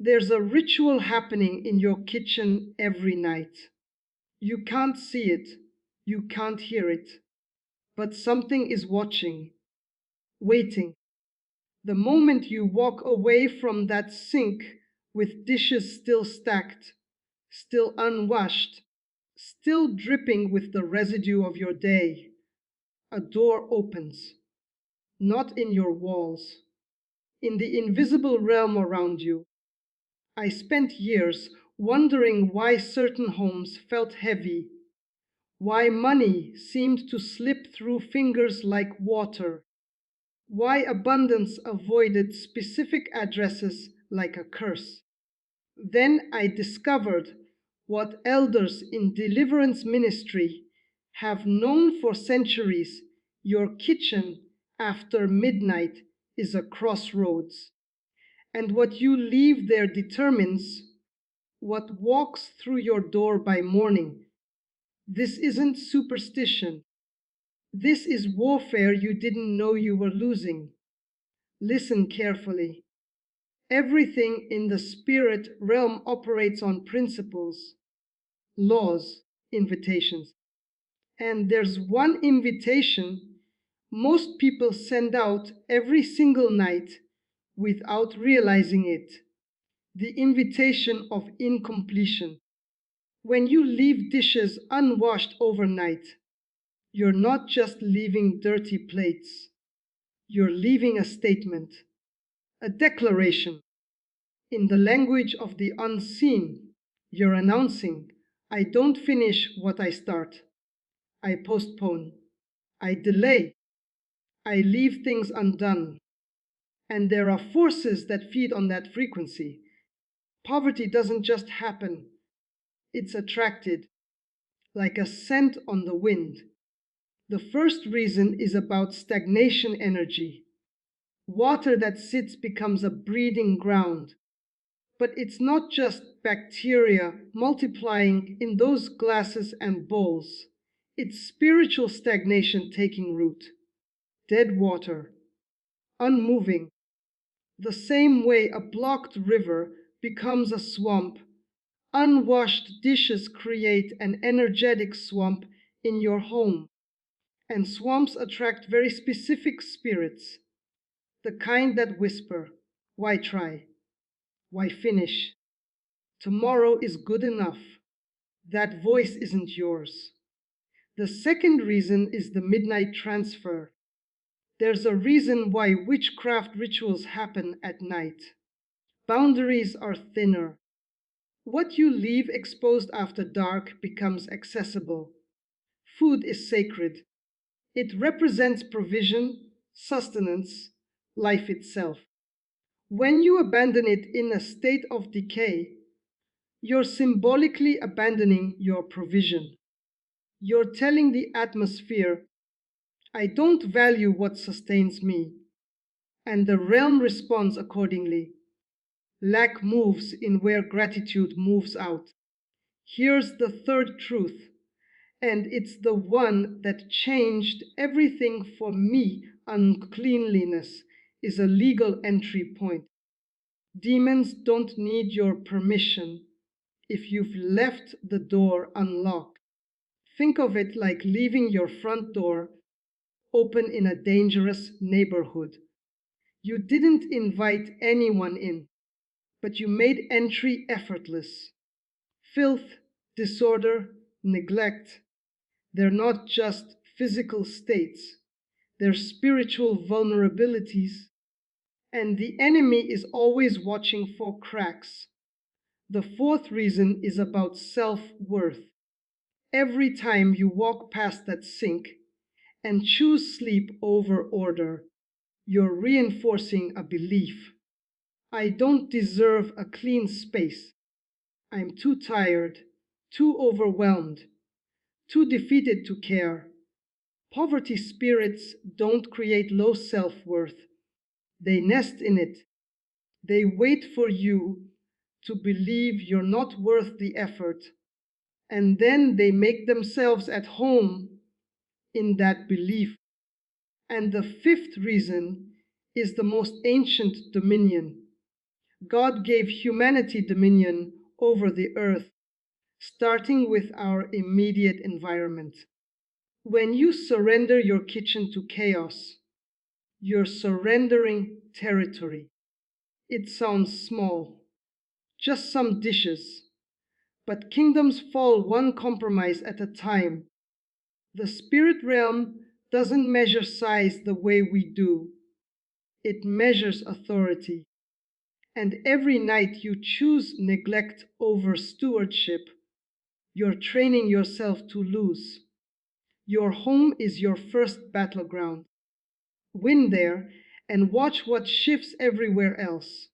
There's a ritual happening in your kitchen every night. You can't see it, you can't hear it, but something is watching, waiting. The moment you walk away from that sink with dishes still stacked, still unwashed, still dripping with the residue of your day, a door opens, not in your walls, in the invisible realm around you. I spent years wondering why certain homes felt heavy, why money seemed to slip through fingers like water, why abundance avoided specific addresses like a curse. Then I discovered what elders in deliverance ministry have known for centuries. Your kitchen after midnight is a crossroads, and what you leave there determines what walks through your door by morning. This isn't superstition. This is warfare you didn't know you were losing. Listen carefully. Everything in the spirit realm operates on principles, laws, invitations. And there's one invitation most people send out every single night without realizing it: the invitation of incompletion. When you leave dishes unwashed overnight, you're not just leaving dirty plates, you're leaving a statement, a declaration. In the language of the unseen, you're announcing, I don't finish what I start. I postpone. I delay. I leave things undone. And there are forces that feed on that frequency. Poverty doesn't just happen, it's attracted, like a scent on the wind. The first reason is about stagnation energy. Water that sits becomes a breeding ground. But it's not just bacteria multiplying in those glasses and bowls. It's spiritual stagnation taking root. Dead water, unmoving. The same way a blocked river becomes a swamp, unwashed dishes create an energetic swamp in your home. And swamps attract very specific spirits, the kind that whisper, why try? Why finish? Tomorrow is good enough. That voice isn't yours. The second reason is the midnight transfer. There's a reason why witchcraft rituals happen at night. Boundaries are thinner. What you leave exposed after dark becomes accessible. Food is sacred. It represents provision, sustenance, life itself. When you abandon it in a state of decay, you're symbolically abandoning your provision. You're telling the atmosphere, I don't value what sustains me. And the realm responds accordingly. Lack moves in where gratitude moves out. Here's the third truth, and it's the one that changed everything for me. Uncleanliness is a legal entry point. Demons don't need your permission if you've left the door unlocked. Think of it like leaving your front door open in a dangerous neighborhood. You didn't invite anyone in, but you made entry effortless. Filth, disorder, neglect, they're not just physical states, they're spiritual vulnerabilities. And the enemy is always watching for cracks. The fourth reason is about self-worth. Every time you walk past that sink and choose sleep over order, you're reinforcing a belief. I don't deserve a clean space. I'm too tired, too overwhelmed, too defeated to care. Poverty spirits don't create low self-worth. They nest in it. They wait for you to believe you're not worth the effort, and then they make themselves at home in that belief. And the fifth reason is the most ancient dominion. God gave humanity dominion over the earth, starting with our immediate environment. When you surrender your kitchen to chaos, you're surrendering territory. It sounds small, just some dishes, but kingdoms fall one compromise at a time. The spirit realm doesn't measure size the way we do, it measures authority. And every night you choose neglect over stewardship, you're training yourself to lose. Your home is your first battleground. Win there and watch what shifts everywhere else.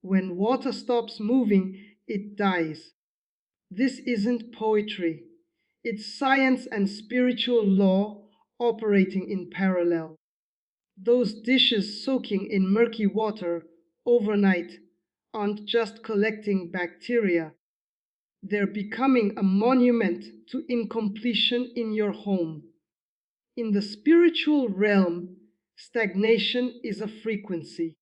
When water stops moving, it dies. This isn't poetry. It's science and spiritual law operating in parallel. Those dishes soaking in murky water overnight aren't just collecting bacteria. They're becoming a monument to incompletion in your home. In the spiritual realm, stagnation is a frequency.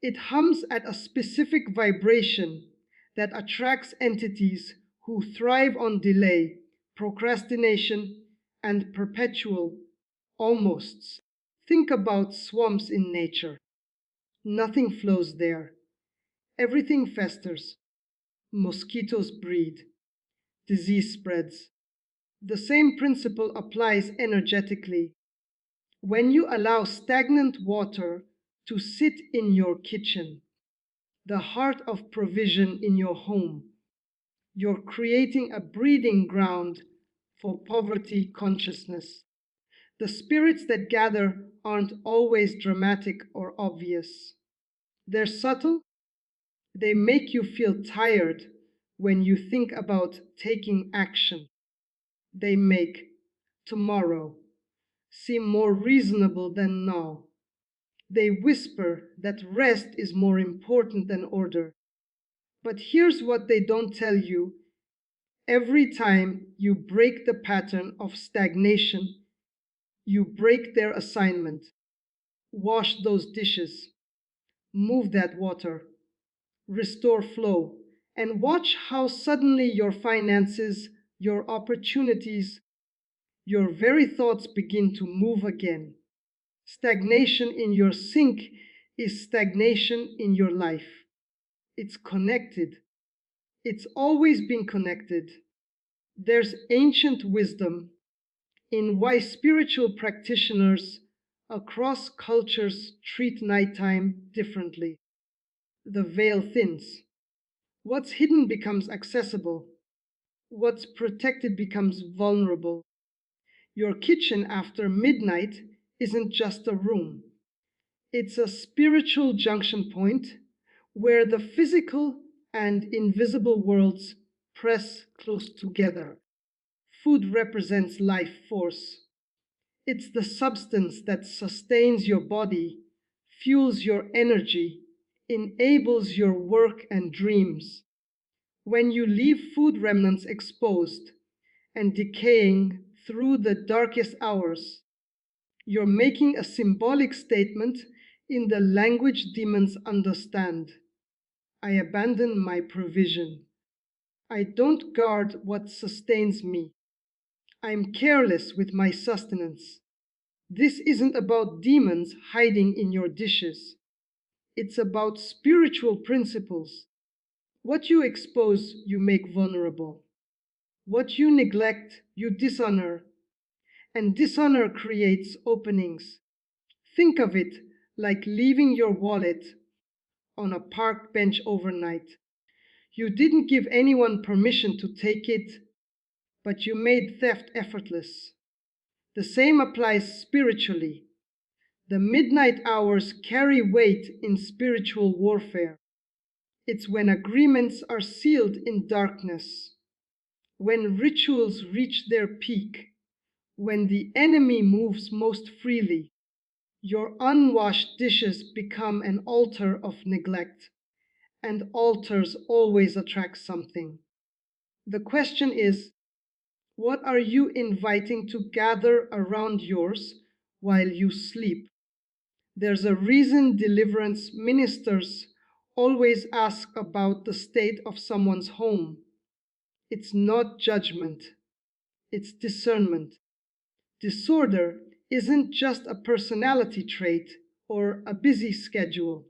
It hums at a specific vibration that attracts entities who thrive on delay, procrastination, and perpetual almosts. Think about swamps in nature. Nothing flows there. Everything festers. Mosquitoes breed. Disease spreads. The same principle applies energetically. When you allow stagnant water to sit in your kitchen, the heart of provision in your home, you're creating a breeding ground for poverty consciousness. The spirits that gather aren't always dramatic or obvious. They're subtle. They make you feel tired when you think about taking action. They make tomorrow seem more reasonable than now. They whisper that rest is more important than order. But here's what they don't tell you. Every time you break the pattern of stagnation, you break their assignment. Wash those dishes, move that water, restore flow, and watch how suddenly your finances, your opportunities, your very thoughts begin to move again. Stagnation in your sink is stagnation in your life. It's connected. It's always been connected. There's ancient wisdom in why spiritual practitioners across cultures treat nighttime differently. The veil thins. What's hidden becomes accessible. What's protected becomes vulnerable. Your kitchen after midnight isn't just a room. It's a spiritual junction point where the physical and invisible worlds press close together. Food represents life force. It's the substance that sustains your body, fuels your energy, enables your work and dreams. When you leave food remnants exposed and decaying through the darkest hours, you're making a symbolic statement in the language demons understand. I abandon my provision. I don't guard what sustains me. I'm careless with my sustenance. This isn't about demons hiding in your dishes. It's about spiritual principles. What you expose, you make vulnerable. What you neglect, you dishonor. And dishonor creates openings. Think of it like leaving your wallet on a park bench overnight. You didn't give anyone permission to take it, but you made theft effortless. The same applies spiritually. The midnight hours carry weight in spiritual warfare. It's when agreements are sealed in darkness, when rituals reach their peak, when the enemy moves most freely. Your unwashed dishes become an altar of neglect, and altars always attract something. The question is, what are you inviting to gather around yours while you sleep? There's a reason deliverance ministers always ask about the state of someone's home. It's not judgment, it's discernment. Disorder isn't just a personality trait or a busy schedule.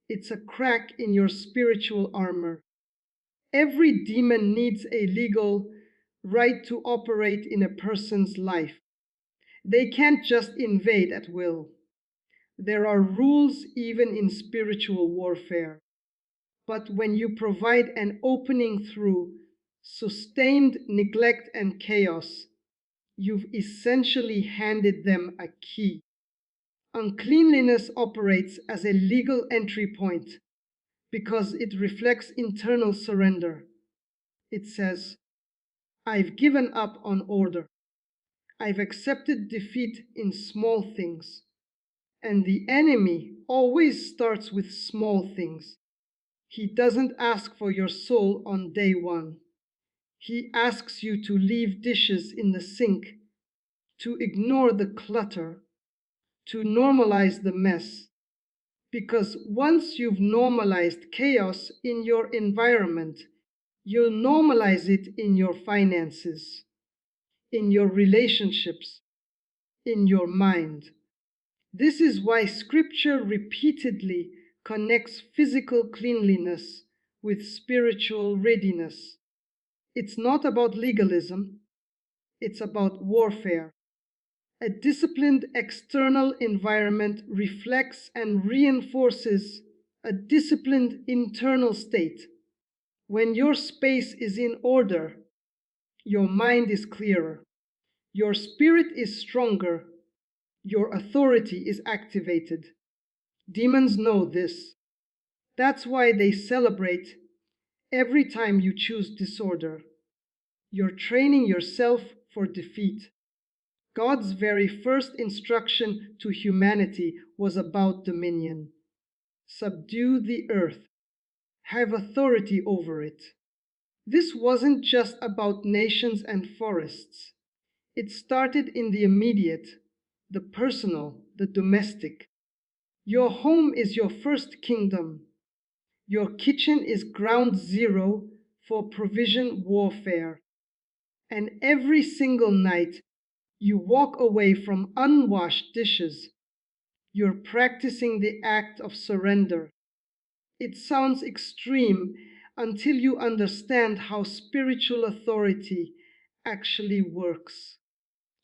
It's a crack in your spiritual armor. Every demon needs a legal right to operate in a person's life. They can't just invade at will. There are rules even in spiritual warfare. But when you provide an opening through sustained neglect and chaos, you've essentially handed them a key. Uncleanliness operates as a legal entry point because it reflects internal surrender. It says, I've given up on order. I've accepted defeat in small things. And the enemy always starts with small things. He doesn't ask for your soul on day one. He asks you to leave dishes in the sink, to ignore the clutter, to normalize the mess. Because once you've normalized chaos in your environment, you'll normalize it in your finances, in your relationships, in your mind. This is why Scripture repeatedly connects physical cleanliness with spiritual readiness. It's not about legalism, it's about warfare. A disciplined external environment reflects and reinforces a disciplined internal state. When your space is in order, your mind is clearer, your spirit is stronger, your authority is activated. Demons know this. That's why they celebrate every time you choose disorder. You're training yourself for defeat. God's very first instruction to humanity was about dominion. Subdue the earth. Have authority over it. This wasn't just about nations and forests. It started in the immediate, the personal, the domestic. Your home is your first kingdom. Your kitchen is ground zero for provision warfare. And every single night you walk away from unwashed dishes, you're practicing the act of surrender. It sounds extreme until you understand how spiritual authority actually works.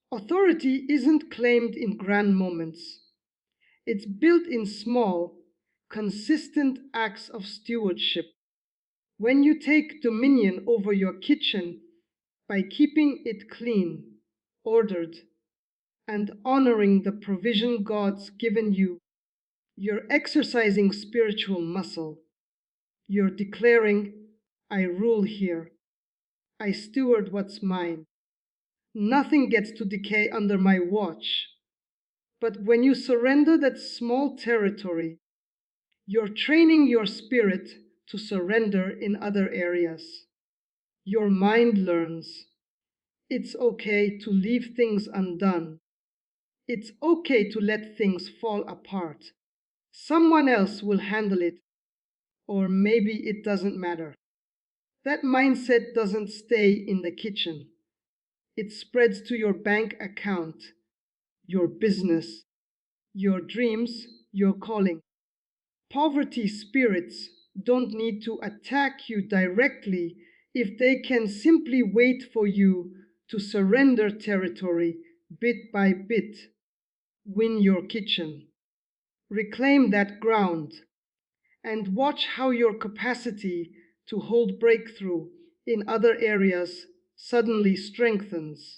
Authority isn't claimed in grand moments. It's built in small, consistent acts of stewardship. When you take dominion over your kitchen by keeping it clean, ordered, and honoring the provision God's given you, you're exercising spiritual muscle. You're declaring, I rule here. I steward what's mine. Nothing gets to decay under my watch. But when you surrender that small territory, you're training your spirit to surrender in other areas. Your mind learns it's okay to leave things undone. It's okay to let things fall apart. Someone else will handle it, or maybe it doesn't matter. That mindset doesn't stay in the kitchen. It spreads to your bank account, your business, your dreams, your calling. Poverty spirits don't need to attack you directly if they can simply wait for you to surrender territory bit by bit. Win your kitchen. Reclaim that ground and watch how your capacity to hold breakthrough in other areas suddenly strengthens.